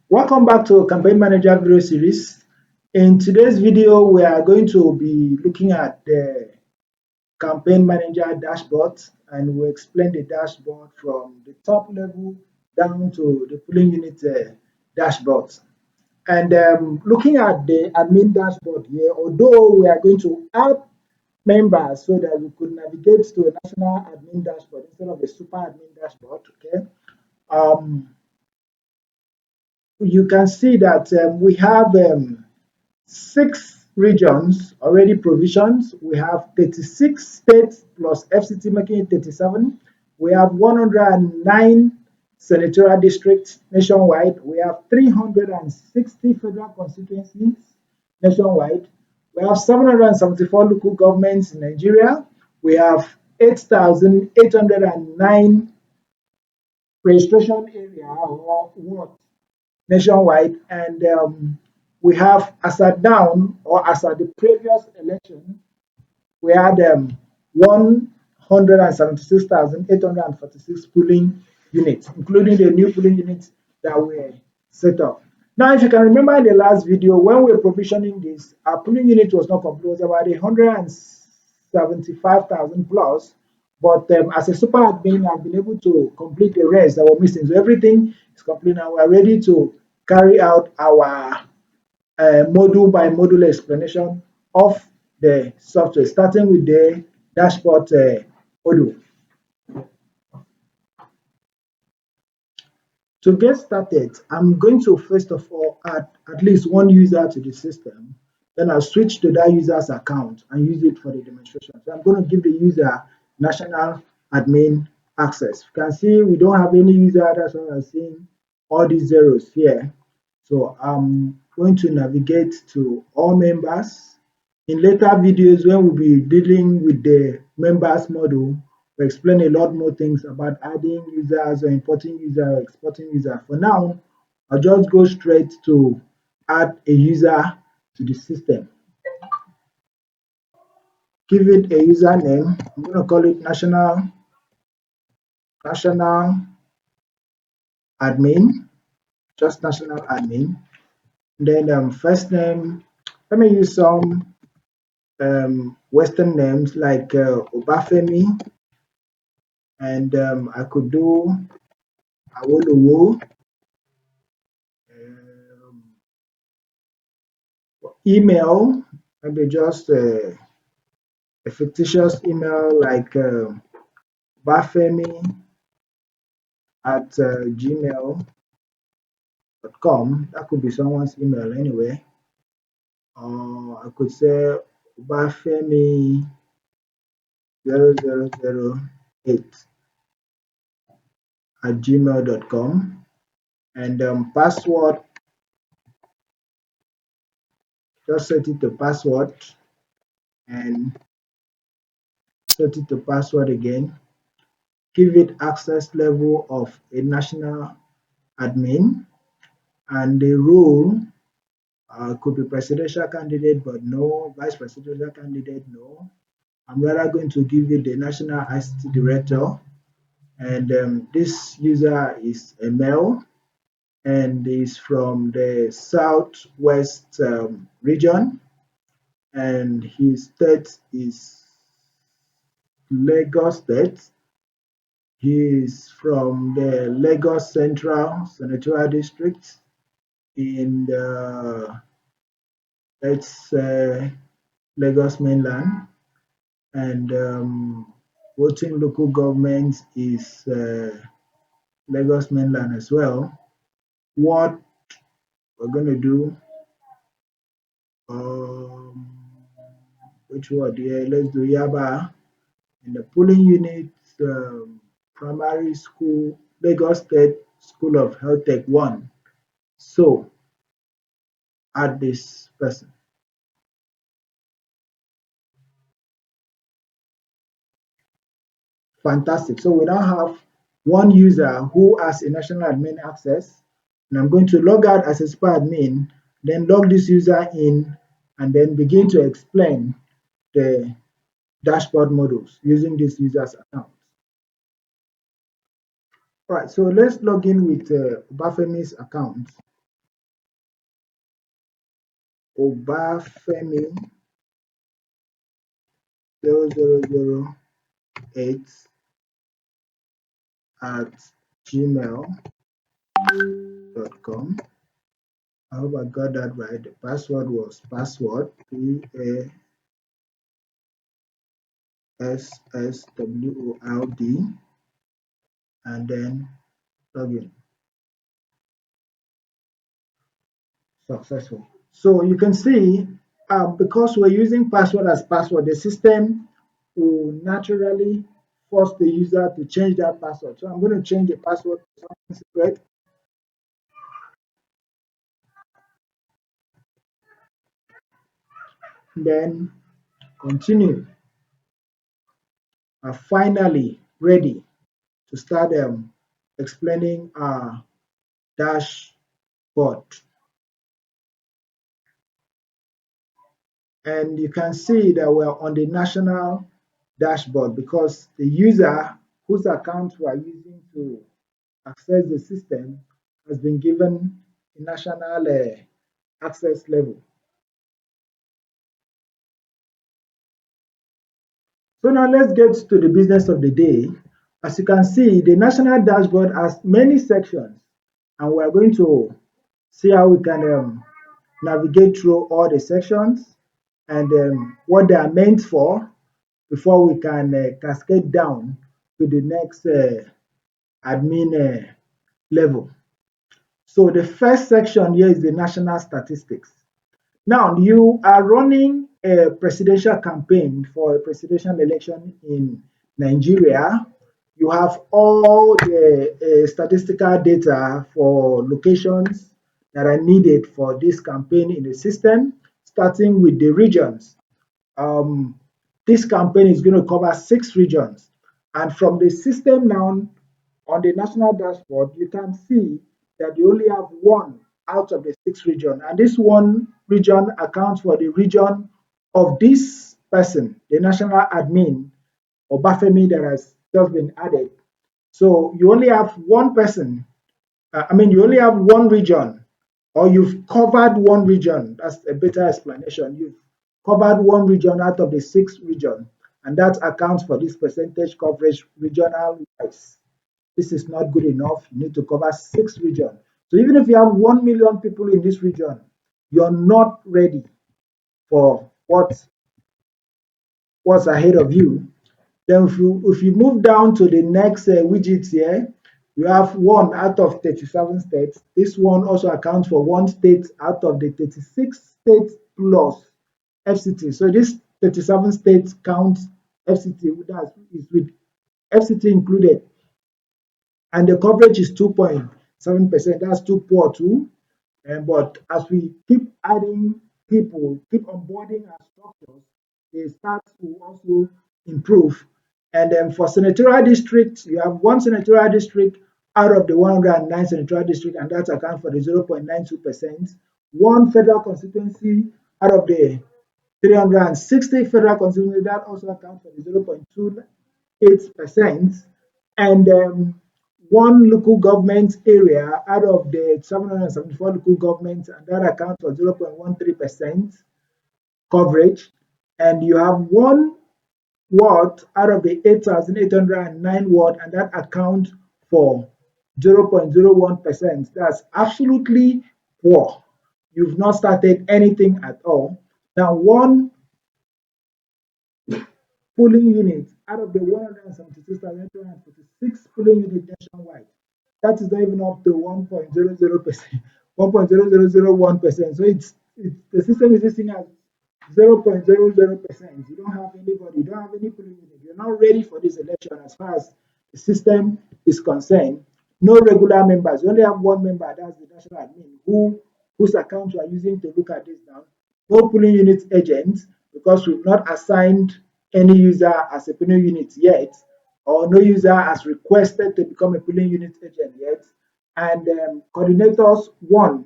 Welcome back to Campaign Manager video series. In today's video, we are going to be looking at the Campaign Manager dashboard, and we'll explain the dashboard from the top level down to the polling unit dashboard. And looking at the admin dashboard here, although we are going to add members so that we could navigate to a national admin dashboard instead of a super admin dashboard, okay? You can see that we have 6 regions already provisioned. We have 36 states plus FCT making it 37. We have 109 senatorial districts nationwide. We have 360 federal constituencies nationwide. We have 774 local governments in Nigeria. We have 8,809 registration area or ward nationwide, and we have as at down or as at the previous election, we had 176,846 polling units, including the new polling units that were set up. Now, if you can remember in the last video, when we were provisioning this, our polling unit was not complete, it was about 175,000 plus. But as a super admin, I've been able to complete the rest that were missing. So everything is complete now. We're ready to carry out our module by module explanation of the software, starting with the dashboard module. To get started, I'm going to first of all add at least one user to the system. Then I'll switch to that user's account and use it for the demonstration. So I'm going to give the user national admin access. You can see we don't have any user, that's why I'm seeing all these zeros here. So I'm going to navigate to all members. In later videos, when we'll be dealing with the members module, we'll explain a lot more things about adding users or importing users or exporting users. For now, I'll just go straight to add a user to the system. Give it a username. I'm going to call it national admin, just national admin. Then first name, let me use some Western names like Obafemi, and I could do Awolowo. Email, maybe just a fictitious email like bafemi@gmail.com. That could be someone's email anyway. Or I could say bafemi0008@gmail.com. And password, just set it to password and set it to password again. Give it access level of a national admin, and the role could be presidential candidate, but no. Vice presidential candidate, no. I'm rather going to give it the national ICT director, and this user is a male and is from the southwest region, and his state is Lagos State. He is from the Lagos Central Senatorial Districts in the, let's say, Lagos mainland, and voting local government is Lagos mainland as well. What we're going to do, which word here? Let's do Yaba. In the polling unit, primary school, Lagos State School of Health Tech 1. So add this person. Fantastic. So we now have one user who has a national admin access, and I'm going to log out as a super admin, then log this user in, and then begin to explain the dashboard modules using this user's account. All right, so let's log in with Obafemi's account. Obafemi 0008 at gmail.com. I hope I got that right. The password was password PASSWORD and then login. Successful. So you can see because we're using password as password, the system will naturally force the user to change that password. So I'm going to change the password to something secret. Then continue. Finally ready to start explaining our dashboard. And you can see that we're on the national dashboard because the user whose account we are using to access the system has been given a national access level. So now let's get to the business of the day. As you can see, the national dashboard has many sections, and we're going to see how we can navigate through all the sections and what they are meant for before we can cascade down to the next admin level. So the first section here is the national statistics. Now, you are running a presidential campaign for a presidential election in Nigeria. You have all the statistical data for locations that are needed for this campaign in the system, starting with the regions. Um, this campaign is going to cover 6 regions. And from the system now on the national dashboard, you can see that you only have one out of the 6 regions. And this one region accounts for the region of this person, the national admin, Obafemi, that has just been added. So you only have one person, you only have one region, or you've covered one region. That's a better explanation. You've covered one region out of the 6 regions, and that accounts for this percentage coverage regional wise. This is not good enough. You need to cover 6 regions. So even if you have 1 million people in this region, you're not ready for what's ahead of you. Then if you move down to the next widget here, you have 1 out of 37 states. This one also accounts for 1 state out of the 36 states plus FCT. So this 37 states counts FCT, that is with FCT included. And the coverage is 2.7%. That's too poor too. But as we keep adding people, keep onboarding our structures, the stats will also improve. And then for senatorial districts, you have 1 senatorial district out of the 109 senatorial district, and that accounts for the 0.92%. 1 federal constituency out of the 360 federal constituencies, that also accounts for the 0.28%. And 1 local government area out of the 774 local governments, and that accounts for 0.13% coverage. And you have 1 ward out of the 8,809 ward, and that accounts for 0.01%. That's absolutely poor. You've not started anything at all. Now, 1 polling units out of the 176,846 polling units nationwide. That is not even up to 1.00%, 1.0001%. So the system is listing as 0.00%. You don't have anybody, you don't have any polling unit. You're not ready for this election as far as the system is concerned. No regular members. You only have 1 member, that's the national admin, whose account you are using to look at this now. No polling unit agents, because we've not assigned any user as a polling unit yet, or no user has requested to become a polling unit agent yet. And coordinators 1,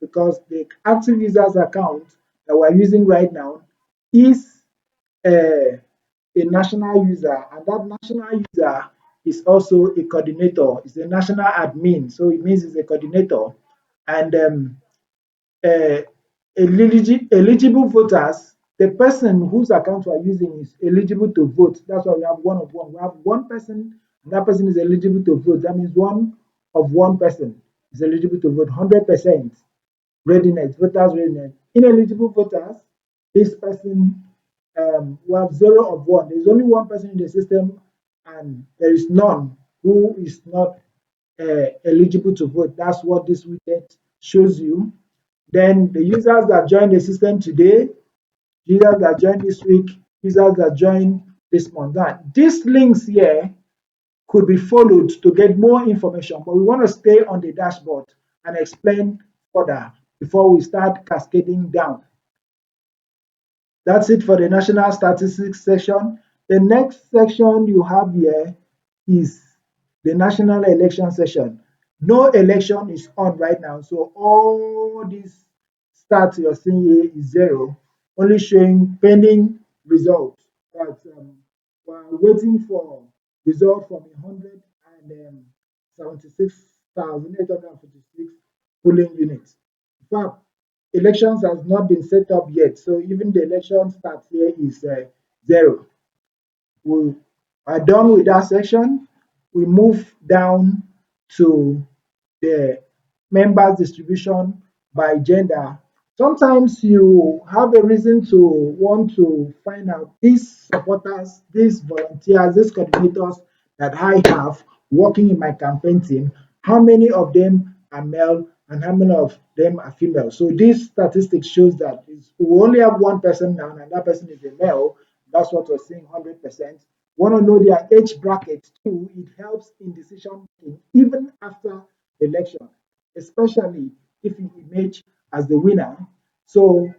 because the active users account that we're using right now is a national user, and that national user is also a coordinator. It's a national admin, so it means it's a coordinator. And eligible voters, the person whose account we are using is eligible to vote. That's why we have one of one. We have one person, and that person is eligible to vote. That means one of one person is eligible to vote. 100% readiness, voters readiness. Ineligible voters, this person, we have 0 of 1. There's only one person in the system, and there is none who is not eligible to vote. That's what this widget shows you. Then the users that join the system today, users that join this week, users that join this month. Now, these links here could be followed to get more information, but we want to stay on the dashboard and explain further before we start cascading down. That's it for the national statistics section. The next section you have here is the national election session. No election is on right now, so all these stats you're seeing here is 0, only showing pending results. But we're waiting for results from 176,856 polling units. In fact, elections has not been set up yet, so even the election start here is 0. We are done with that section. We move down to the members distribution by gender. Sometimes you have a reason to want to find out these supporters, these volunteers, these coordinators that I have working in my campaign team, how many of them are male and how many of them are female. So this statistic shows that we only have one person now, and that person is a male. That's what we're seeing 100%. Want to know their age bracket too. It helps in decision making even after the election, especially if you emerge as the winner. So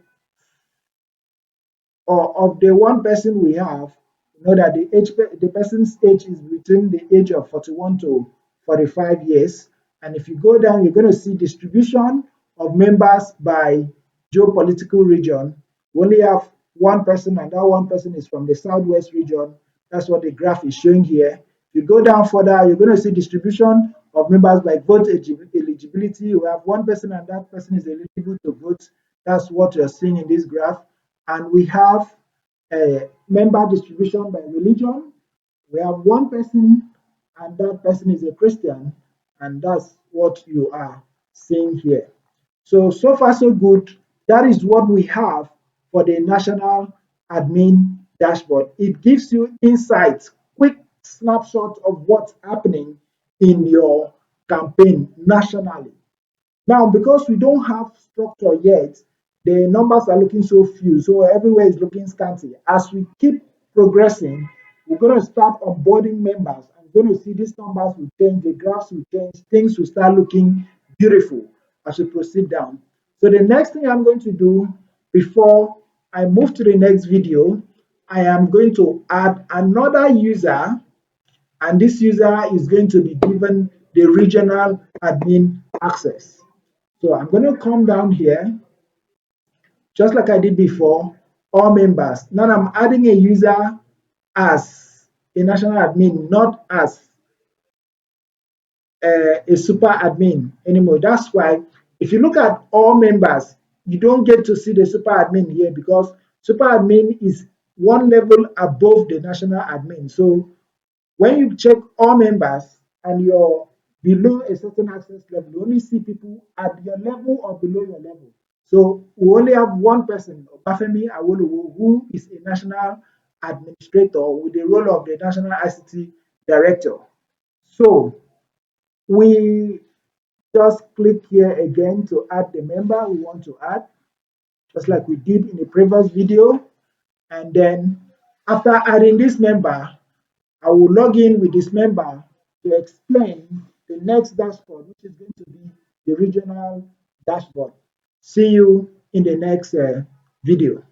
or of the one person we have, you know that the person's age is between the age of 41 to 45 years. And if you go down, you're going to see distribution of members by geopolitical region. We only have one person, and that one person is from the southwest region. That's what the graph is showing here. If you go down further, you're going to see distribution of members by vote eligibility. We have one person, and that person is eligible to vote. That's what you're seeing in this graph. And we have a member distribution by religion. We have one person, and that person is a Christian, and that's what you are seeing here. So far so good. That is what we have for the national admin dashboard. It gives you insights, quick snapshot of what's happening in your campaign nationally. Now, because we don't have structure yet, the numbers are looking so few, so everywhere is looking scanty. As we keep progressing, we're going to start onboarding members. I'm going to see these numbers will change, the graphs will change, things will start looking beautiful as we proceed down. So the next thing I'm going to do before I move to the next video, I am going to add another user, and this user is going to be given the regional admin access. So I'm going to come down here, just like I did before, all members. Now I'm adding a user as a national admin, not as a super admin anymore. That's why if you look at all members, you don't get to see the super admin here because super admin is one level above the national admin. So when you check all members and you're below a certain access level, you only see people at your level or below your level. So we only have one person, Obafemi Awolowo, who is a national administrator with the role of the national ICT director. So we just click here again to add the member we want to add, just like we did in the previous video. And then after adding this member, I will log in with this member to explain the next dashboard, which is going to be the regional dashboard. See you in the next video.